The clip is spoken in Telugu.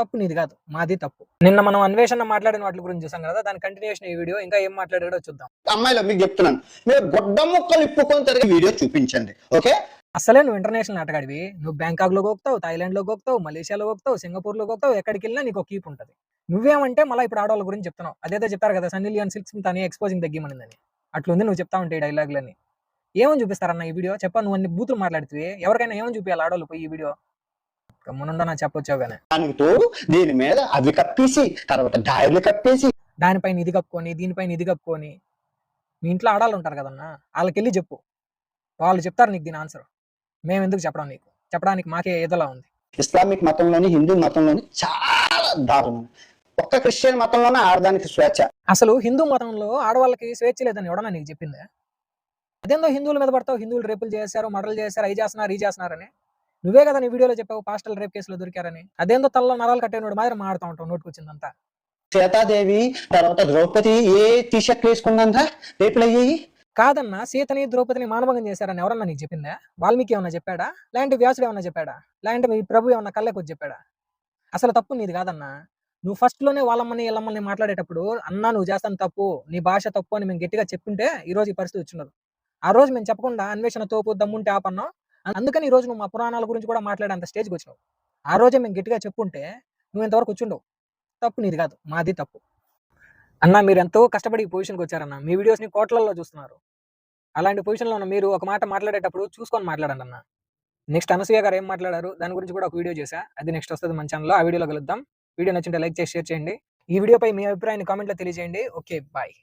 తప్పు నీది కాదు, మాది తప్పు. నిన్న మనం అన్వేషణ మాట్లాడిన వాటి గురించి చూసాం కదా, దాని కంటిన్యూషన్ ఈ వీడియో. ఇంకా ఏం మాట్లాడాడో చూద్దాం. అమ్మాయిలు మీకు చెప్తున్నాను, మీరు గొడ్డ ముక్కలు ఇప్పుకొని తిరిగి వీడియో చూపించండి. ఓకే, అసలే నువ్వు ఇంటర్నేషనల్ ఆటగాడివి. నువ్వు బ్యాంకాక్ లో గోక్తావు, థాయిలాండ్ లో గోక్తావు, మలేషియాలో గోక్తావు, సింగపూర్ లో గోక్తావు, ఎక్కడికి వెళ్ళినా నీకు కీప్ ఉంటుంది. నువ్వేమంటే మళ్ళీ ఇప్పుడు ఆడవాళ్ళ గురించి చెప్తున్నావు. అదేదో చెప్తారు కదా, సన్నీ లియోన్ సిల్క్స్ తని ఎక్స్పోజింగ్ తగ్గిమనిందని. అట్లుంది నువ్వు చెప్తా ఉంటే ఈ డైలాగులన్నీ. ఏమని చూపిస్తారన్న ఈ వీడియో? చెప్పా, నువ్వు అన్ని బూతులు మాట్లాడుతూ ఎవరికైనా ఏమని చూపించాలి ఆడవాళ్ళు పోయి ఈ వీడియో? గమ్మునుండా నా చెప్పొచ్చావు కానీ. దానికి తోడు దీని మీద అవి కప్పేసి తర్వాత డైర్లు కప్పేసి దానిపైన ఇది కప్పుకొని దీనిపైన ఇది కప్పుకొని మీ ఇంట్లో ఆడాలు ఉంటారు కదన్నా, వాళ్ళకి వెళ్ళి చెప్పు, వాళ్ళు చెప్తారు నీకు దీని ఆన్సర్. మేము ఎందుకు చెప్పడం? నీకు చెప్పడానికి మాకే ఏదోలా ఉంది. ఇస్లామిక్ మతంలోని, హిందూ మతంలోని చాలా దారుణం. ఒక్క క్రిస్టియన్ మతంలోనే ఆడదానికి స్వేచ్ఛ. అసలు హిందూ మతంలో ఆడవాళ్ళకి స్వేచ్ఛ లేదని ఎవడన్నా నీకు చెప్పిందే? అదేందో హిందువుల మీద పడతావు, హిందువులు రేపులు చేశారు, మర్డర్లు చేశారు, అవి చేస్తున్నారు, ఈ చేస్తున్నారని. నువ్వే కదా నీ వీడియోలో చెప్పావు పాస్టల్ రేప్ కేసులో దొరికారని. అదేందో తలలో నరాలు కట్టేనోడు మాదిరి మాడుతూ ఉంటావు నోటుకొచ్చిందంతా. సీతాదేవి తర్వాత ద్రౌపది ఏ టీషర్ట్ వేసుకుందంతా రేపులు అయ్యాయి. కాదన్నా, సీతని ద్రౌపదిని మానభంగం చేశారని ఎవరన్నా నీకు చెప్పిందా? వాల్మీకి ఏమన్నా చెప్పాడా? లేదంటే వ్యాసుడు ఏమన్నా చెప్పాడా? లేదంటే మీ ప్రభు ఏమన్నా కళ్ళకొచ్చి చెప్పాడా? అసలు తప్పు నీది కాదన్నా. నువ్వు ఫస్ట్ లోనే వాళ్ళమ్మని వీళ్ళమ్మని మాట్లాడేటప్పుడు అన్నా నువ్వు చేస్తాను తప్పు, నీ భాష తప్పు అని మేము గట్టిగా చెప్పుంటే ఈ రోజు ఈ పరిస్థితి వచ్చిండదు. ఆ రోజు మేము చెప్పకుండా అన్వేషణ తోపు దమ్ముంటే ఆపన్నావు. అందుకని ఈ రోజు నువ్వు మా పురాణాల గురించి కూడా మాట్లాడేంత స్టేజ్కి వచ్చినావు. ఆ రోజే మేము గట్టిగా చెప్పుంటే నువ్వు ఇంతవరకు వచ్చిండవు. తప్పు నీది కాదు, మాది తప్పు. అన్నా, మీరు ఎంతో కష్టపడి ఈ పొజిషన్కి వచ్చారన్న. మీ వీడియోస్ని కోట్లలో చూస్తున్నారు. అలాంటి పొజిషన్లో ఉన్న మీరు ఒక మాట మాట్లాడేటప్పుడు చూసుకొని మాట్లాడండి అన్న. నెక్స్ట్ అనసూయ గారు ఏం మాట్లాడారు దాని గురించి కూడా ఒక వీడియో చేశా, అది నెక్స్ట్ వస్తుంది మన ఛానల్లో. ఆ వీడియోలో కలుద్దాం. వీడియో నచ్చింటే లైక్ చేసి షేర్ చేయండి. ఈ వీడియోపై మీ అభిప్రాయాన్ని కామెంట్లో తెలియజేయండి. Okay, bye.